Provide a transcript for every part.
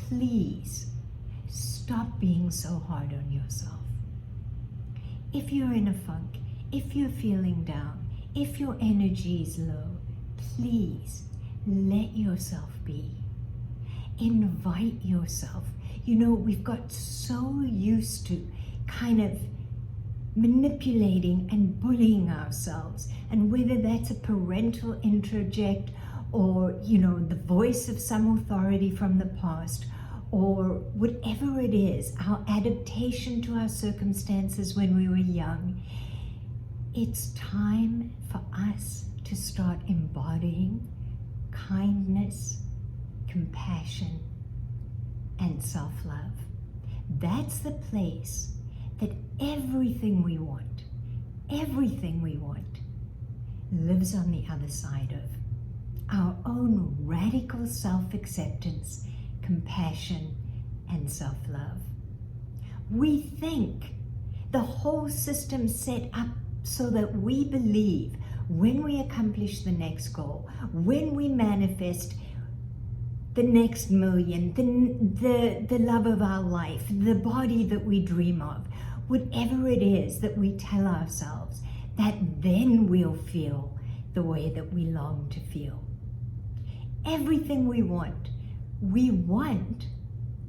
please stop being so hard on yourself. If you're in a funk, if you're feeling down, if your energy is low, please let yourself be. Invite yourself. You know, we've got so used to kind of manipulating and bullying ourselves, and whether that's a parental interject or, you know, the voice of some authority from the past, or whatever it is, our adaptation to our circumstances when we were young, it's time for us to start embodying kindness, compassion, and self-love. That's the place that everything we want, lives on the other side of. Our own radical self-acceptance, compassion, and self-love. We think the whole system set up so that we believe when we accomplish the next goal, when we manifest the next million, the love of our life, the body that we dream of, whatever it is that we tell ourselves, that then we'll feel the way that we long to feel. Everything we want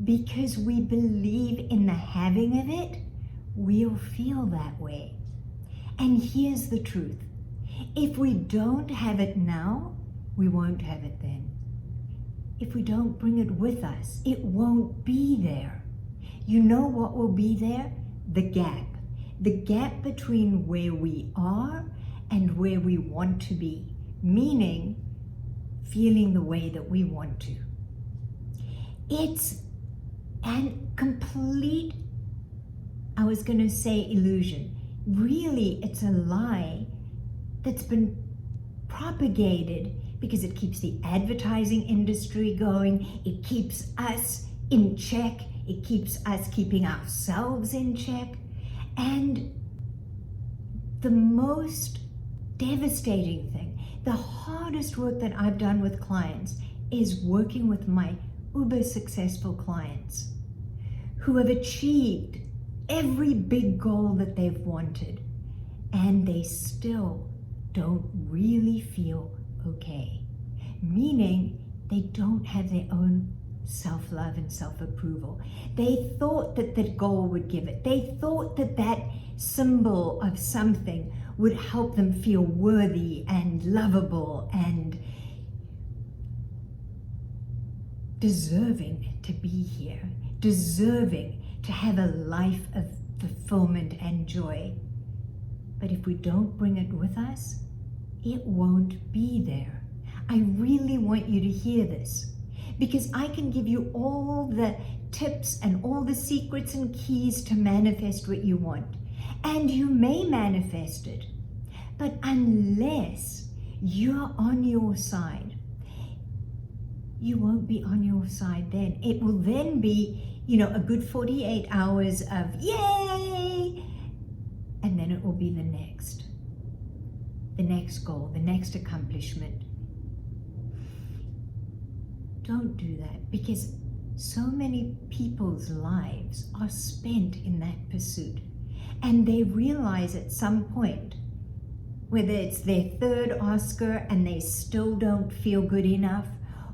because we believe in the having of it, we'll feel that way. And here's the truth. If we don't have it now, we won't have it then. If we don't bring it with us, it won't be there. You know what will be there? The gap. The gap between where we are and where we want to be. Meaning, feeling the way that we want to. It's a complete, I was going to say illusion. Really, it's a lie that's been propagated because it keeps the advertising industry going. It keeps us in check. It keeps us keeping ourselves in check. And the most devastating thing, the hardest work that I've done with clients is working with my uber successful clients who have achieved every big goal that they've wanted, and they still don't really feel okay. Meaning they don't have their own self-love and self-approval. They thought that that goal would give it. They thought that that symbol of something would help them feel worthy and lovable and deserving to be here, deserving to have a life of fulfillment and joy. But if we don't bring it with us, it won't be there. I really want you to hear this, because I can give you all the tips and all the secrets and keys to manifest what you want. And you may manifest it, but unless you're on your side, you won't be on your side then. It will then be, a good 48 hours of yay, and then it will be the next goal, the next accomplishment. Don't do that, because so many people's lives are spent in that pursuit, and they realize at some point, whether it's their third Oscar and they still don't feel good enough,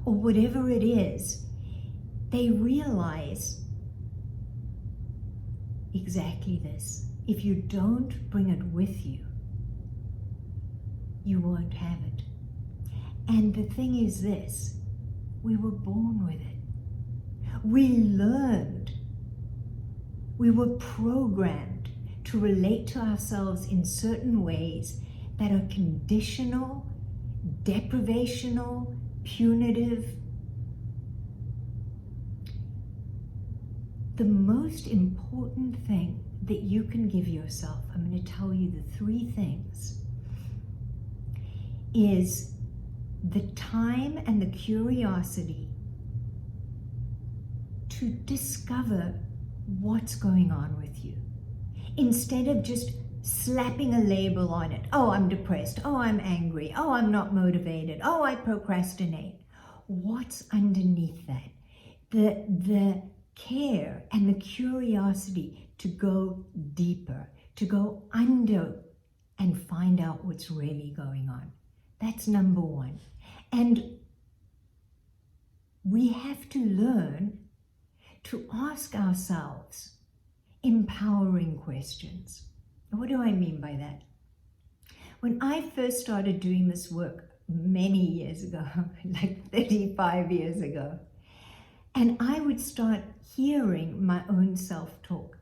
or whatever it is, they realize exactly this. If you don't bring it with you, you won't have it. And the thing is this, we were born with it. We learned, we were programmed to relate to ourselves in certain ways that are conditional, deprivational, punitive. The most important thing that you can give yourself, I'm going to tell you the 3 things, is the time and the curiosity to discover what's going on with you, instead of just slapping a label on it. Oh, I'm depressed. Oh, I'm angry. Oh, I'm not motivated. Oh, I procrastinate. What's underneath that? the care and the curiosity to go deeper, to go under and find out what's really going on. That's number one. And we have to learn to ask ourselves empowering questions. What do I mean by that? When I first started doing this work many years ago, like 35 years ago, and I would start hearing my own self-talk,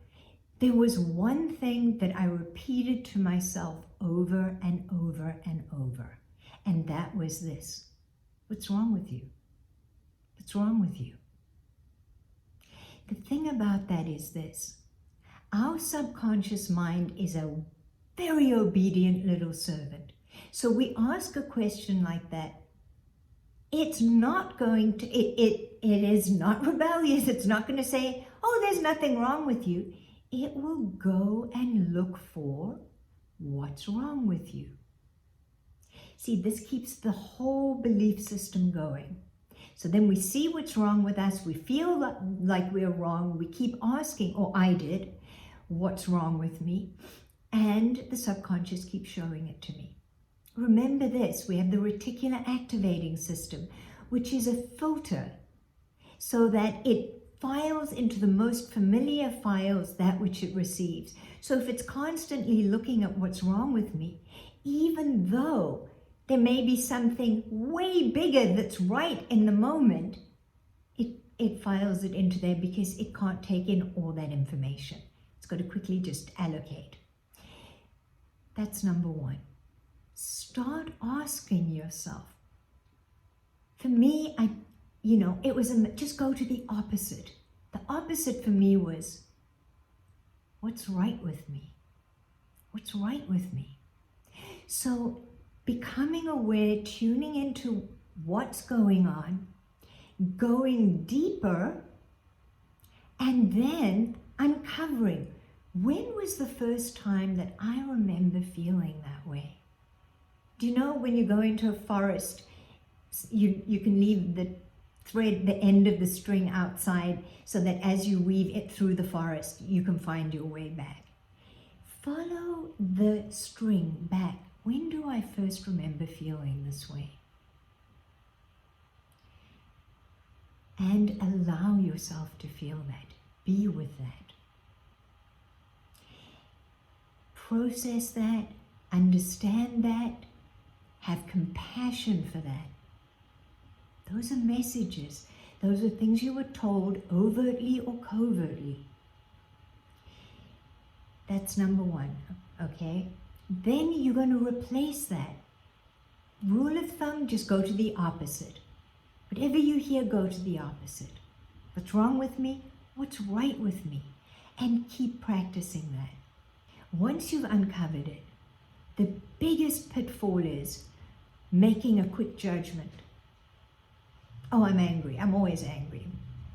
there was one thing that I repeated to myself over and over and over, and that was this: what's wrong with you? What's wrong with you? The thing about that is this: our subconscious mind is a very obedient little servant. So we ask a question like that, it's not going to, it is not rebellious. It's not going to say, oh, there's nothing wrong with you. It will go and look for what's wrong with you. See, this keeps the whole belief system going. So then we see what's wrong with us. We feel like we're wrong. We keep asking, or I did, what's wrong with me? And the subconscious keeps showing it to me. Remember this, we have the reticular activating system, which is a filter so that it files into the most familiar files that which it receives. So if it's constantly looking at what's wrong with me, even though there may be something way bigger that's right in the moment, it files it into there because it can't take in all that information. It's got to quickly just allocate. That's number one. Start asking yourself. For me, it was just go to the opposite. The opposite for me was, what's right with me? What's right with me? So becoming aware, tuning into what's going on, going deeper, and then uncovering, when was the first time that I remember feeling that way? Do you know when you go into a forest, you can leave the thread, the end of the string outside, so that as you weave it through the forest, you can find your way back. Follow the string back. When do I first remember feeling this way? And allow yourself to feel that. Be with that. Process that, understand that, have compassion for that. Those are messages. Those are things you were told overtly or covertly. That's number one, okay? Then you're going to replace that. Rule of thumb, just go to the opposite. Whatever you hear, go to the opposite. What's wrong with me? What's right with me? And keep practicing that. Once you've uncovered it, the biggest pitfall is making a quick judgment. Oh, I'm angry. I'm always angry.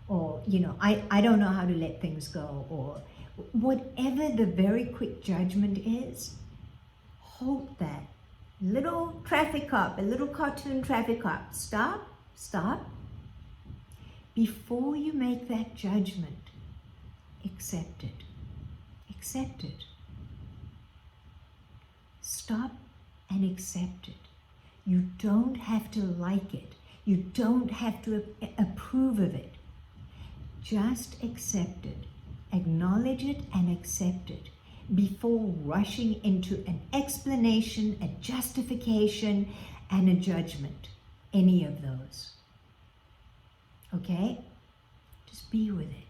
Or, I don't know how to let things go. Or whatever the very quick judgment is, hold that. Little traffic cop, a little cartoon traffic cop. Stop. Before you make that judgment, accept it. Accept it. Stop and accept it. You don't have to like it. You don't have to approve of it. Just accept it. Acknowledge it and accept it before rushing into an explanation, a justification, and a judgment. Any of those. Okay? Just be with it.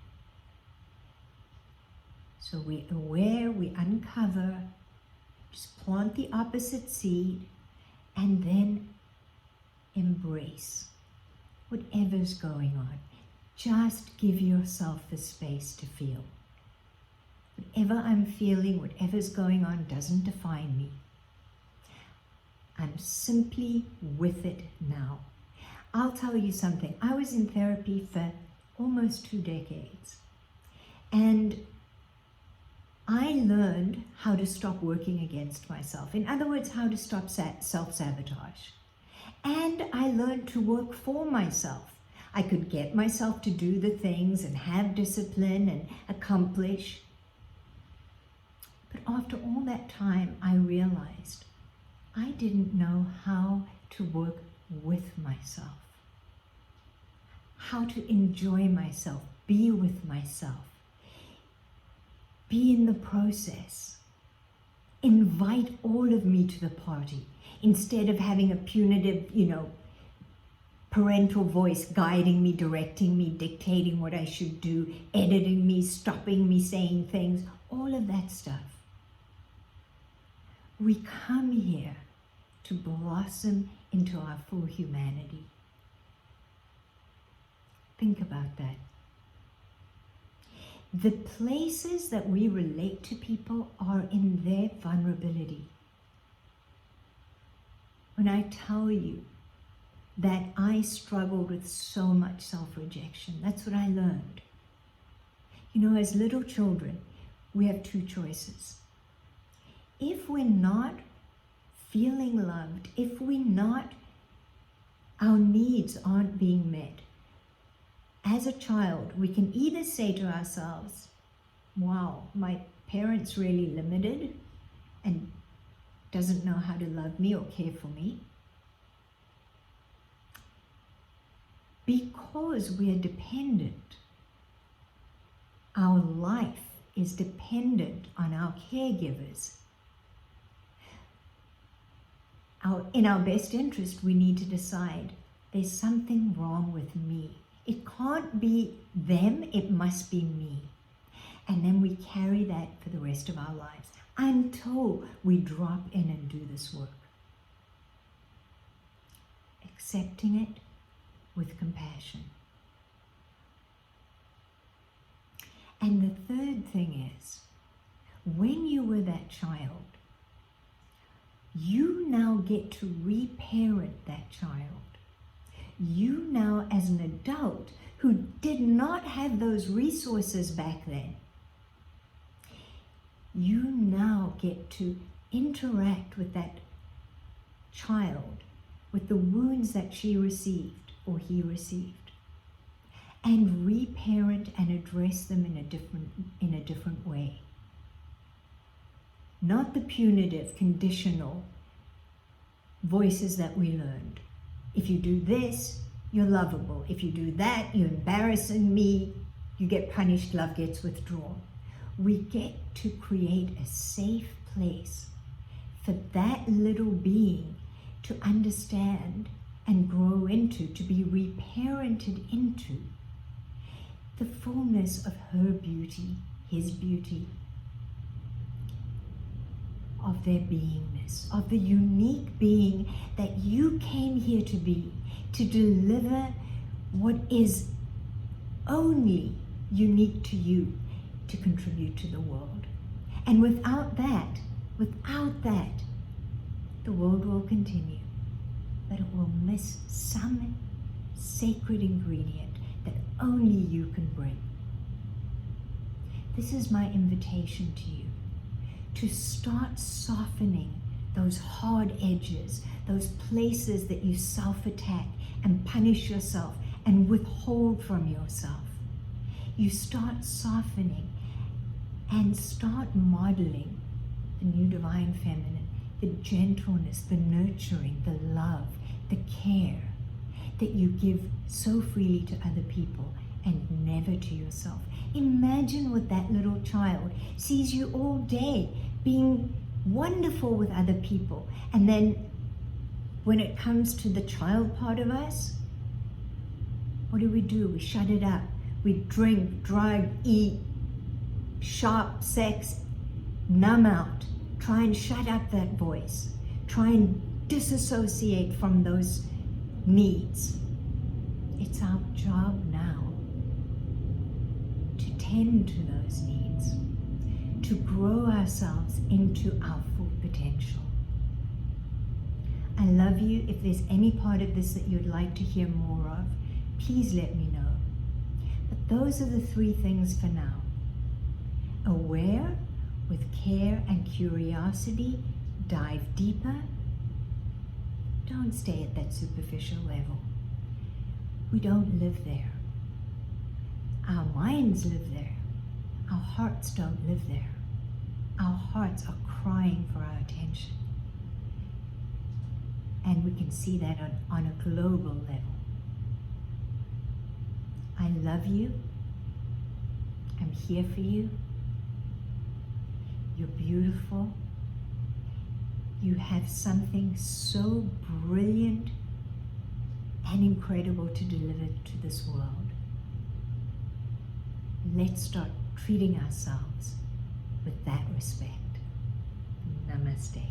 So we're aware, we uncover, just plant the opposite seed, and then embrace whatever's going on. Just give yourself the space to feel. Whatever I'm feeling, whatever's going on doesn't define me. I'm simply with it now. I'll tell you something. I was in therapy for almost 2 decades. And I learned how to stop working against myself. In other words, how to stop self-sabotage. And I learned to work for myself. I could get myself to do the things and have discipline and accomplish. But after all that time, I realized I didn't know how to work with myself, how to enjoy myself, be with myself, be in the process, invite all of me to the party, instead of having a punitive, parental voice guiding me, directing me, dictating what I should do, editing me, stopping me saying things, all of that stuff. We come here to blossom into our full humanity. Think about that. The places that we relate to people are in their vulnerability. When I tell you that I struggled with so much self-rejection, that's what I learned. As little children, we have two choices. If we're not feeling loved, if our needs aren't being met, as a child, we can either say to ourselves, wow, my parent's really limited and doesn't know how to love me or care for me. Because we are dependent, our life is dependent on our caregivers. In our best interest, we need to decide there's something wrong with me. It can't be them, it must be me. And then we carry that for the rest of our lives until we drop in and do this work. Accepting it with compassion. And the third thing is, when you were that child, you now get to reparent that child. You now, as an adult who did not have those resources back then, you now get to interact with that child, with the wounds that she received or he received, and reparent and address them in a different way. Not the punitive, conditional voices that we learned. If you do this, you're lovable. If you do that, you're embarrassing me, you get punished, love gets withdrawn. We get to create a safe place for that little being to understand and grow into, to be reparented into the fullness of her beauty, his beauty, of their beingness, of the unique being that you came here to be, to deliver what is only unique to you, to contribute to the world. And without that, the world will continue, but it will miss some sacred ingredient that only you can bring. This is my invitation to you, to start softening those hard edges, those places that you self-attack and punish yourself and withhold from yourself. You start softening and start modeling the new divine feminine, the gentleness, the nurturing, the love, the care that you give so freely to other people and never to yourself. Imagine what that little child sees you all day being wonderful with other people, and then when it comes to the child part of us, what do? We shut it up. We drink, drug, eat, shop, sex, numb out, try and shut up that voice, try and disassociate from those needs. It's our job now to tend to those needs, to grow ourselves into our full potential. I love you. If there's any part of this that you'd like to hear more of, please let me know. But those are the three things for now. Aware, with care and curiosity, dive deeper. Don't stay at that superficial level. We don't live there. Our minds live there. Our hearts don't live there. Our hearts are crying for our attention. And we can see that on a global level. I love you. I'm here for you. You're beautiful. You have something so brilliant and incredible to deliver to this world. Let's start treating ourselves with that respect. Namaste.